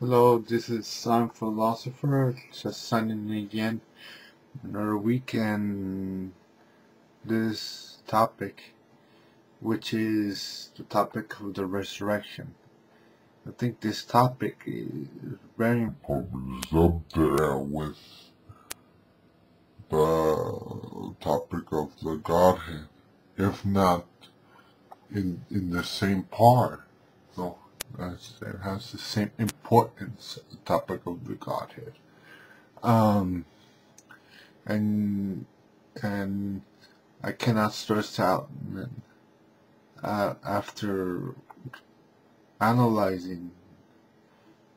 Hello, this is Sam Philosopher, just signing in again. Another week and this topic, which is the topic of the resurrection. I think this topic is very important. It's up there with the topic of the Godhead, if not in the same part. No, it has the same importance as the topic of the Godhead. And I cannot stress out after analyzing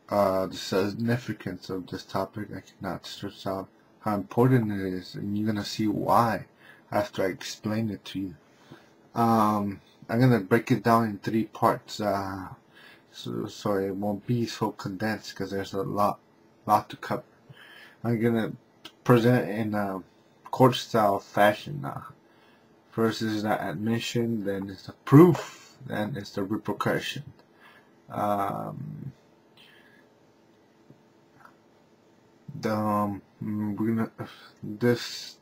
the significance of this topic. I cannot stress out how important it is, and you're gonna see why after I explain it to you. I'm gonna break it down in three parts, so it won't be so condensed because there's a lot to cover. I'm gonna present in a court style fashion. First is the admission, then it's the proof, then it's the repercussion. We're gonna this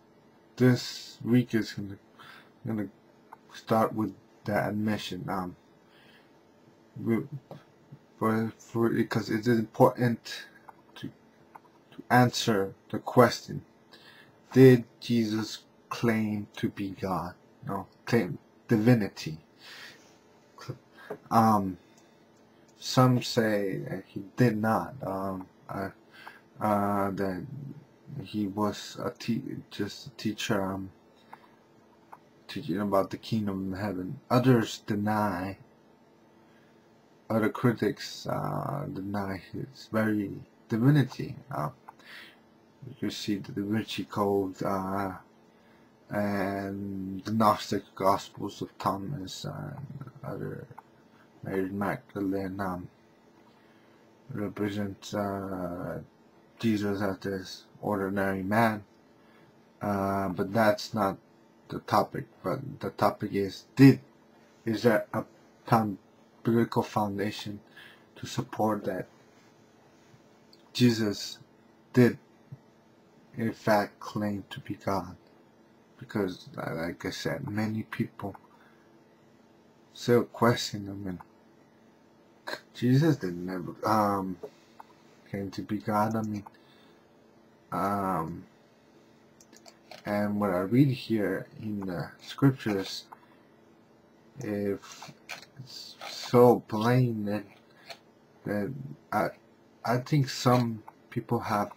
week is gonna start with the admission. For because it is important to answer the question: did Jesus claim to be God? No, claim divinity. Some say that he did not. That he was just a teacher, teaching about the kingdom of heaven. Others deny. Other critics deny his very divinity. You see the Da Vinci Code and the Gnostic Gospels of Thomas and other Mary Magdalene represent Jesus as this ordinary man, but that's not the topic. But the topic is there a biblical foundation to support that Jesus did in fact claim to be God? Because like I said, many people still question him, and Jesus did never claim to be God. And what I read here in the scriptures, if it's so plain that I think some people have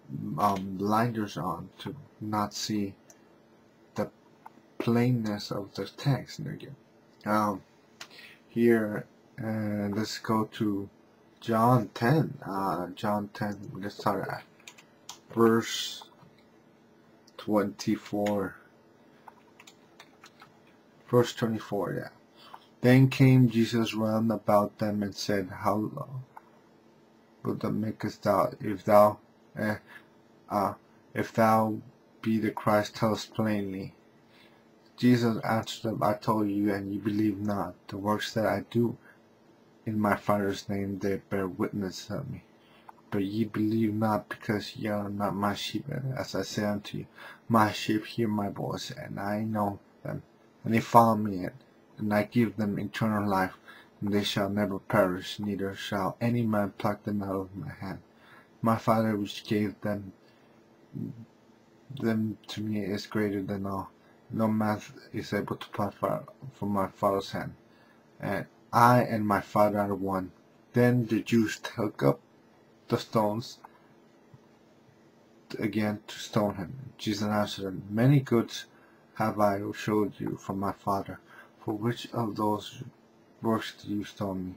blinders on to not see the plainness of the text. Here, let's go to John 10. John 10. Let's start at verse 24. Verse 24. Yeah. Then came Jesus round about them and said, How long wilt thou makest thou? If thou be the Christ, tell us plainly. Jesus answered them, I told you, and ye believe not. The works that I do in my Father's name, they bear witness of me. But ye believe not, because ye are not my sheep. And as I say unto you, my sheep hear my voice, and I know them, and they follow me, and I give them eternal life, and they shall never perish, neither shall any man pluck them out of my hand. My Father which gave them to me is greater than all. No man is able to pluck from my Father's hand. And I and my Father are one. Then the Jews took up the stones again to stone him. Jesus answered them, Many goods have I showed you from my Father. For which of those works do you stone me?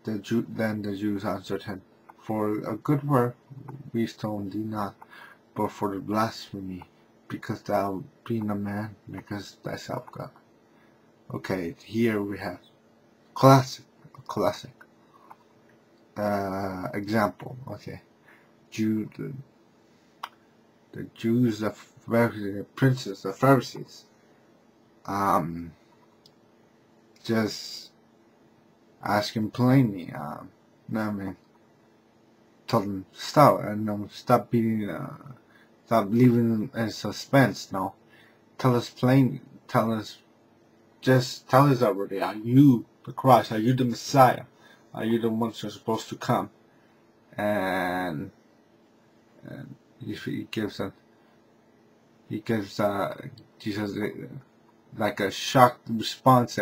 Then the Jews answered him, For a good work we stone thee not, but for the blasphemy, because thou, being a man, makest thyself God. Okay, here we have classic example. Okay, the Jews, the princes, the Pharisees, just ask him plainly, I mean, told them stop and stop being, stop leaving them in suspense. No, tell us plain, just tell us already. Are you the Christ? Are you the Messiah? Are you the ones who are supposed to come? And he gives Jesus like a shocked response,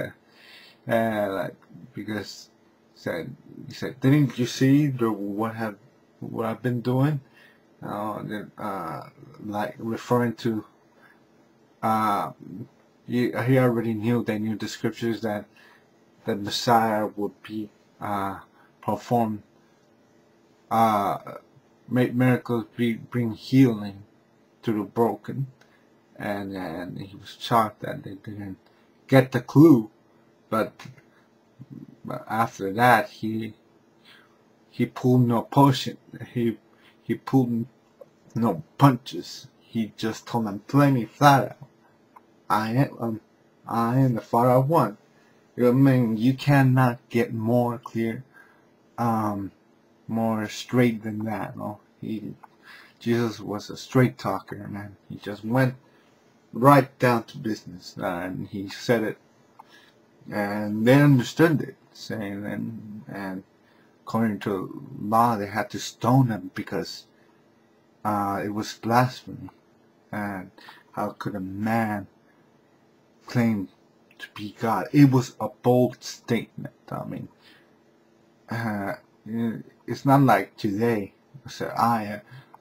like, because he said, didn't you see what I've been doing? Like referring to, he already knew, they knew the scriptures that the Messiah would be perform make miracles, bring healing to the broken, and he was shocked that they didn't get the clue. But after that, he pulled no potion. He pulled no punches. He just told them plainly, flat out, I am the Father of one. I mean, you cannot get more clear, more straight than that. No, Jesus was a straight talker, and he just went right down to business, and he said it, and they understood it. Saying and according to law, they had to stone him because it was blasphemy. And how could a man claim to be God? It was a bold statement. I mean, it's not like today.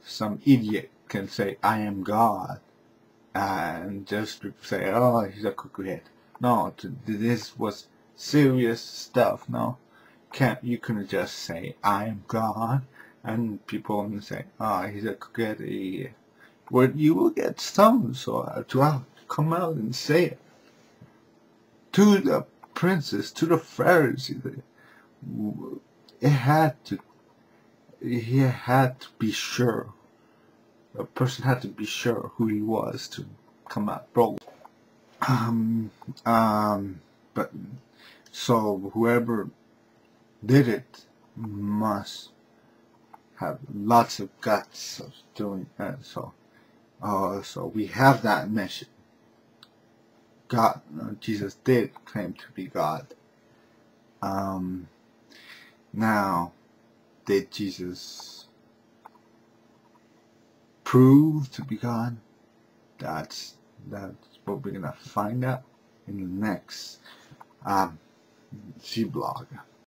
Some idiot can say, I am God, and just say, oh, he's a cookhead. No, this was serious stuff. No, you couldn't just say, I am God, and people will say, oh, he's a cookhead. Well, you will get stoned, so to come out and say it to the princes, to the Pharisees. He had to be sure. A person had to be sure who he was to come out bold. But so whoever did it must have lots of guts of doing that. So we have that mission. God, Jesus did claim to be God. Now, did Jesus prove to be God? That's what we're gonna find out in the next vlog.